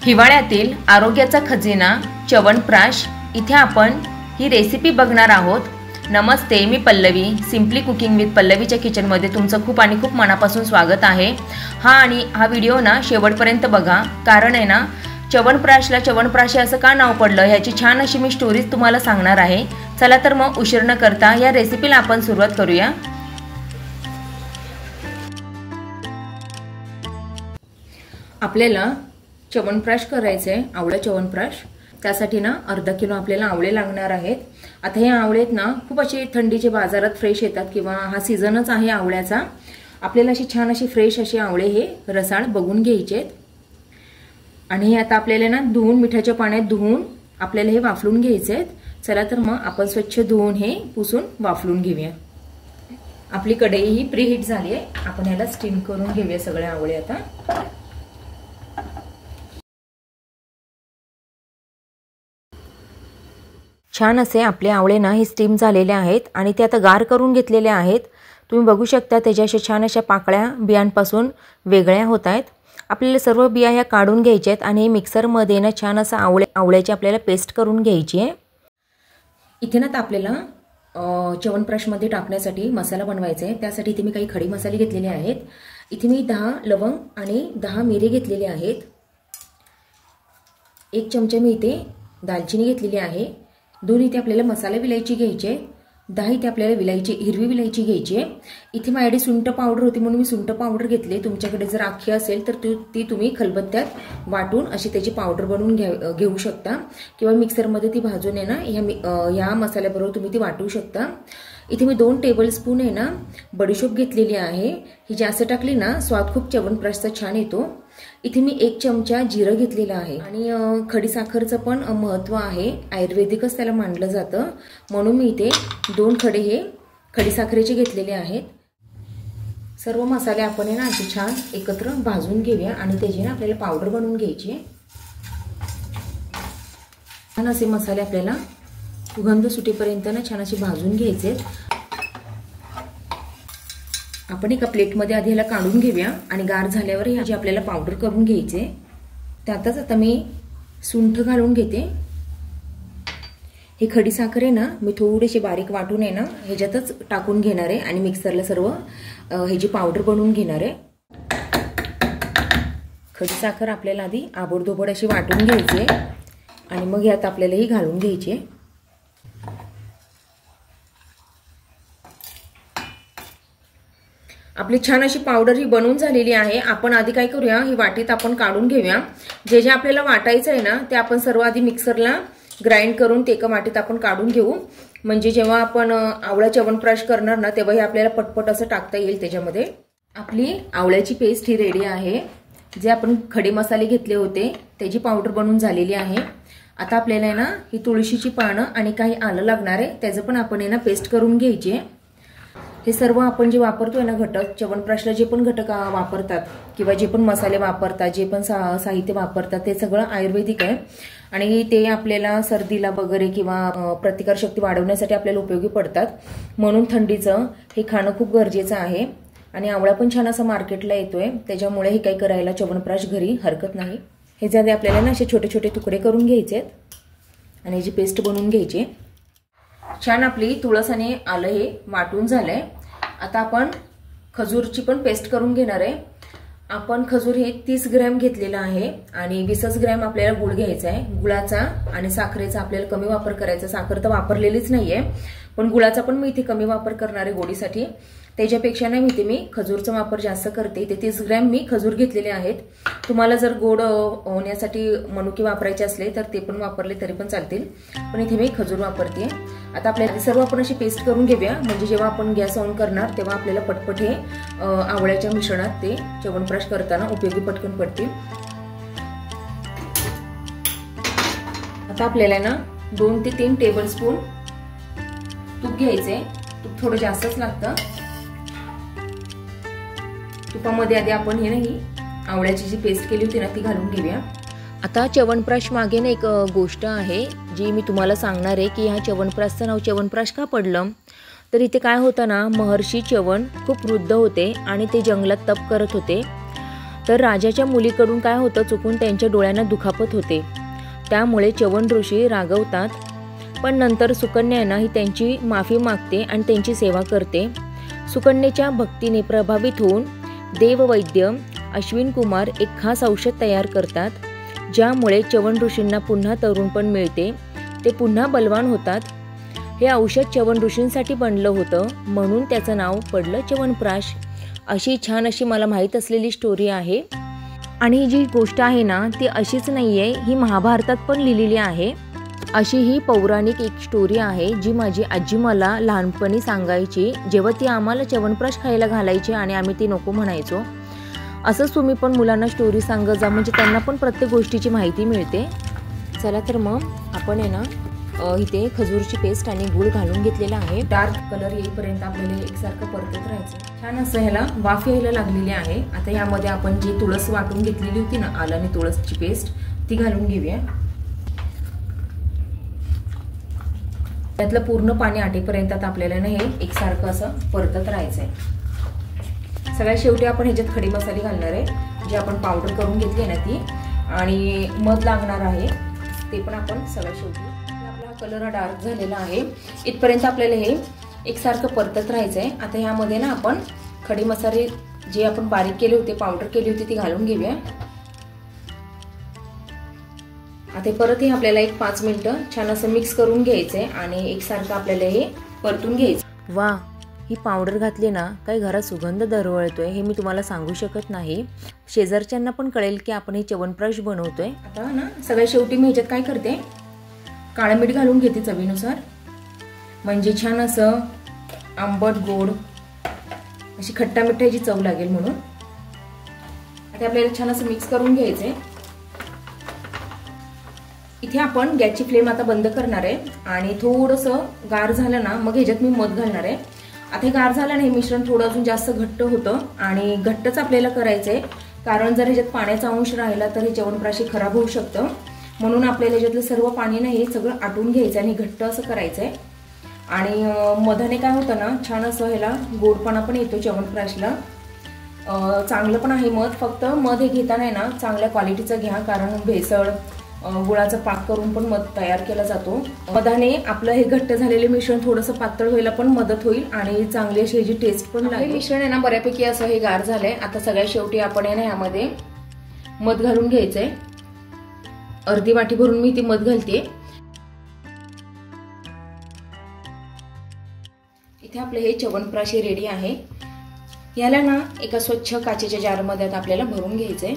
हिवाळ्यातील आरोग्याचा खजिना च्यवनप्राश इथे आपण ही रेसिपी बघणार आहोत। नमस्ते, मी पल्लवी, सिम्पली कुकिंग विथ पल्लवीच्या किचनमध्ये तुमचं खूप आणि खूप मनापासून स्वागत आहे। हा व्हिडिओ ना शेवटपर्यंत बघा, कारण आहे ना च्यवनप्राशला च्यवनप्राश असं का नाव पडलं ह्याची छान अशी मी स्टोरीज तुम्हाला सांगणार आहे। चला तर मग उशीर न करता या रेसिपीला आपण सुरुवात करूया। आपल्याला च्यवनप्राश करायचे आहे, आवळा च्यवनप्राश। त्यासाठी ना अर्धा किलो आपल्याला आवळे लागणार आहेत। आता हे आवळेत ना खूप असे थंडीचे बाजारात फ्रेश येतात किंवा हा सीजनच आहे आवळ्याचा। आपल्याला अशी छान अशी फ्रेश असे आवळे हे रसाळ बघून घ्यायचे आणि हे आता आपल्याला ना धुवून मिठाच्या पाण्यात धुवून आपल्याला हे वाफलून घ्यायचे आहेत। चला तर मग आपण स्वच्छ धुवून हे पुसून वाफलून घेऊया। आपली कढई ही प्रीहीट झाली आहे, आपण याला स्टीम करून घेऊया सगळे आवळे। आता छान असे आपले आवळे ना हे स्टीम झालेले आहेत आणि ते आता गार करून घेतलेले आहेत। तुम्ही बघू शकता त्याच्या अशा छान अशा पाकळ्या बियांपासून वेगळ्या होत आहेत। आपल्याला सर्व बिया ह्या काढून घ्यायच्या आहेत आणि मिक्सरमध्ये ना छान असं आवळ्याची आपल्याला पेस्ट करून घ्यायची आहे। इथे ना आपल्याला च्यवनप्राशमध्ये टाकण्यासाठी मसाला बनवायचा आहे। त्यासाठी इथे मी काही खडे मसाले घेतलेले आहेत। इथे मी 10 लवंग आणि 10 मिरे घेतलेले आहेत। 1 चमचा मी इथे दालचिनी घेतलेली आहे। 2 इथे आपल्याला मसाला विलायची घ्यायची, 10 इथे आपल्याला हिरवी विलायची घ्यायची। इथे माझ्याकडे सुंठ पावडर होती म्हणून मी सुंठ पावडर घेतले। तुमच्याकडे जर आखी असेल तर ती तुम्ही खलबत्त्यात वाटून अशी त्याची पावडर बनवून घेऊ शकता किंवा मिक्सरमध्ये ती भाजून आहे ना ह्या मसाल्याबरोबर तुम्ही ती वाटू शकता। इथे मी 2 टेबलस्पून आहे ना बडीशोप घेतलेली आहे। ही जास्त टाकली ना स्वाद खूप च्यवनप्राशचा छान येतो। इथे मी 1 चमचा जिरं घेतलेलं आहे आणि खडी साखरचं पण महत्त्व आहे, आयुर्वेदिकच त्याला मानलं जातं म्हणून मी इथे 2 खडे हे खडी साखरेचे घेतलेले आहेत। सर्व मसाले आपण आहे ना असे छान एकत्र भाजून घेऊया आणि त्याची ना आपल्याला पावडर बनवून घ्यायची। छान असे मसाले आपल्याला सुगंध सुटेपर्यंत ना छान असे भाजून घ्यायचे। आपण एका प्लेटमध्ये आधी ह्याला काढून घेऊया आणि गार झाल्यावर ह्याची आपल्याला पावडर करून घ्यायचे। त्यातच आता मी सुंठ घालून घेते। हे खडी साखर आहे ना मी थोडीशी बारीक वाटून आहे ना ह्याच्यातच टाकून घेणार आहे आणि मिक्सरला सर्व ह्याची पावडर बनवून घेणार आहे। खडी साखर आपल्याला आधी आबोडधोबड अशी वाटून घ्यायची आणि मग यात आपल्याला ही घालून घ्यायची। आपली छान अशी पावडर ही बनवून झालेली आहे। आपण आधी काय करूया, ही वाटीत आपण काढून घेऊया। जे जे आपल्याला वाटायचं आहे ना ते आपण सर्व आधी मिक्सरला ग्राइंड करून ते एका वाटीत आपण काढून घेऊ, म्हणजे जेव्हा आपण आवळा च्यवनप्राश करणार ना तेव्हा हे आपल्याला पटपट असं टाकता येईल त्याच्यामध्ये। आपली आवळ्याची पेस्ट ही रेडी आहे। जे आपण खडे मसाले घेतले होते त्याची पावडर बनवून झालेली आहे। आता आपल्याला ना ही तुळशीची पानं आणि काही आलं लागणार आहे, त्याचं पण आपण ना पेस्ट करून घ्यायची। हे सर्व आपण जे वापरतोय ना घटक, च्यवनप्राशला जे पण घटक वापरतात किंवा जे पण मसाले वापरतात, जे पण साहित्य वापरतात ते सगळं आयुर्वेदिक आहे आणि ते आपल्याला सर्दीला वगैरे किंवा प्रतिकारशक्ती वाढवण्यासाठी आपल्याला उपयोगी पडतात। म्हणून थंडीचं हे खाणं खूप गरजेचं आहे आणि आवळा पण छान असं मार्केटला येतोय, त्याच्यामुळे हे काही करायला च्यवनप्राश घरी हरकत नाही। हे ज्याने आपल्याला ना असे छोटे छोटे तुकडे करून घ्यायचे आणि याची पेस्ट बनवून घ्यायची। छान आपली तुळस आणि आलं हे वाटून झालंय। आता आपण खजूरची पण पेस्ट करून घेणार आहे। आपण खजूर हे 30 ग्रॅम घेतलेला आहे आणि 20 ग्रॅम आपल्याला गुळ घ्यायचा आहे। गुळाचा आणि साखरेचा आपल्याला कमी वापर करायचा, साखर तर वापरलेलीच नाहीये पण गुळाचा पण मी इथे कमी वापर करणार आहे गोडीसाठी। त्याच्यापेक्षा नाही इथे मी खजूरचा वापर जास्त करते। इथे 30 ग्रॅम मी खजूर घेतलेले आहेत। तुम्हाला जर गोड होण्यासाठी मनुके वापरायचे असले तर ते पण वापरले तरी पण चालतील, पण इथे मी खजूर वापरते। आता आपल्याला सर्व आपण अशी पेस्ट करून घेऊया, म्हणजे जेव्हा आपण गॅस ऑन करणार तेव्हा आपल्याला पटपट हे आवळ्याच्या मिश्रणात ते च्यवनप्राश करताना उपयोगी पटकन पडतील। आता आपल्याला ना 2 ते 3 टेबलस्पून तूप घ्यायचे। तूप थोडं जास्तच लागतं। तुपामध्ये आधी आपण हे नाही आवळ्याची जी पेस्ट केली होती ना ती घालून घेऊया। आता च्यवनप्राश मागे ना एक गोष्ट आहे जी मी तुम्हाला सांगणार आहे की ह्या च्यवनप्राशचं नाव च्यवनप्राश का पडलं। तर इथे काय होतं ना, महर्षी च्यवन खूप वृद्ध होते आणि ते जंगलात तप करत होते। तर राजाच्या मुलीकडून काय होतं, चुकून त्यांच्या डोळ्यांना दुखापत होते. त्यामुळे च्यवन ऋषी रागवतात. पण नंतर सुकन्या ही त्यांची माफी मागते आणि त्यांची सेवा करते. सुकन्याच्या भक्तीने प्रभावित होऊन देववैद्य अश्विन कुमार एक खास औषध तयार करतात, ज्यामुळे च्यवन ऋषींना पुन्हा तरुणपण मिळते. ते पुन्हा बलवान होतात. हे औषध च्यवन ऋषींसाठी बनलं होतं, म्हणून त्याचं नाव पडलं च्यवनप्राश. अशी छान अशी मला माहीत असलेली स्टोरी आहे. आणि ही जी गोष्ट आहे ना, ती अशीच नाही आहे, ही महाभारतात पण लिहिलेली आहे. अशी ही पौराणिक एक स्टोरी आहे, जी माझी आजी मला लहानपणी सांगायची, जेव्हा ती आम्हाला च्यवनप्राश खायला घालायची आणि आम्ही ती नको म्हणायचो. असंच तुम्ही पण मुलांना स्टोरी सांगत जा, म्हणजे त्यांना पण प्रत्येक गोष्टीची माहिती मिळते. चला तर मग आपण आहे ना, इथे खजूरची पेस्ट आणि गूळ घालून घेतलेला आहे. डार्क कलर येईपर्यंत आपल्याला एकसारखं परतत राहायचं. छान असं ह्याला वाफ यायला लागलेली आहे. आता यामध्ये आपण जी तुळस वाटून घेतलेली होती ना, आलं आणि तुळसची पेस्ट, ती घालून घेऊया. त्यातलं पूर्ण पाणी आटेपर्यंत आपल्याला ना हे एकसारखं असं परतत राहायचंय. सगळ्यात शेवटी आपण ह्याच्यात खडी मसाले घालणार आहे, जे आपण पावडर करून घेतली ना ती, आणि मध लागणार आहे, ते पण आपण सगळ्यात शेवटी. आपला कलर हा डार्क झालेला आहे. इथपर्यंत आपल्याला हे एकसारखं परतत राहायचंय. आता ह्यामध्ये ना आपण खडी मसाले जे आपण बारीक केले होते, पावडर केली होती, ती घालून घेऊया. आता परत हे आपल्याला एक 5 मिनिटं छान असं मिक्स करून घ्यायचंय आणि एकसारखं आपल्याला हे परतून घ्यायचं. वा, ही पावडर घातली ना, काही घरात सुगंध दरवळतोय, हे मी तुम्हाला सांगू शकत नाही. शेजारच्यांना पण कळेल की आपण हे च्यवनप्राश बनवतोय. आता ना सगळ्या शेवटी मी ह्याच्यात काय करते, काळं मीठ घालून घेते चवीनुसार, म्हणजे छान असं आंबट गोड अशी खट्टा मिठाची चव लागेल म्हणून. आता आपल्याला छान असं मिक्स करून घ्यायचंय. इथे आपण गॅसची फ्लेम आता बंद करणार आहे आणि थोडंसं गार झालं ना, मग ह्याच्यात मी मध घालणार आहे. आता हे गार झालं ना, हे मिश्रण थोडं अजून जास्त घट्ट होतं आणि घट्टच आपल्याला करायचंय, कारण जर ह्याच्यात पाण्याचा अंश राहिला तर हे च्यवनप्राश खराब होऊ शकतं. म्हणून आपल्याला ह्याच्यातलं सर्व पाणी ना हे सगळं आटून घ्यायचं आणि घट्ट असं करायचंय. आणि मधाने काय होतं ना, छान असं ह्याला गोडपणा पण येतो च्यवनप्राशला. चांगलं पण आहे मध. फक्त मध हे घेताना ना चांगल्या क्वालिटीचं घ्या, कारण भेसळ गुळाचा पाक करून पण मध तयार केला जातो. मधाने आपलं हे घट्ट झालेले मिश्रण थोडंसं पातळ व्हायला पण मदत होईल आणि चांगली अशी ह्याची टेस्ट पण लागेल. मिश्रण आहे ना बऱ्यापैकी असं हे गार झालंय. आता सगळ्यात शेवटी आपण आहे ना ह्यामध्ये मध घालून घ्यायचंय. अर्धी वाटी भरून मी ती मध घालते. इथे आपलं हे च्यवनप्राश रेडी आहे. याला ना एका स्वच्छ काचेच्या जारमध्ये आपल्याला भरून घ्यायचंय.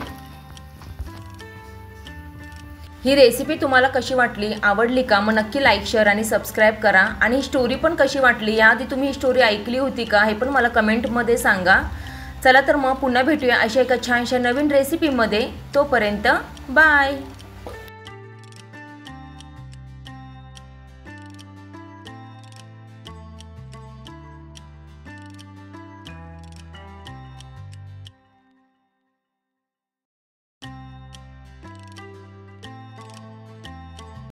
ही रेसिपी तुम्हाला कशी वाटली, आवडली का? मग नक्की लाईक, शेअर आणि सबस्क्राईब करा. आणि ही स्टोरी पण कशी वाटली, याआधी तुम्ही ही स्टोरी ऐकली होती का, हे पण मला कमेंटमध्ये सांगा. चला तर मग पुन्हा भेटूया अशा एका छानशा नवीन रेसिपीमध्ये. तोपर्यंत बाय.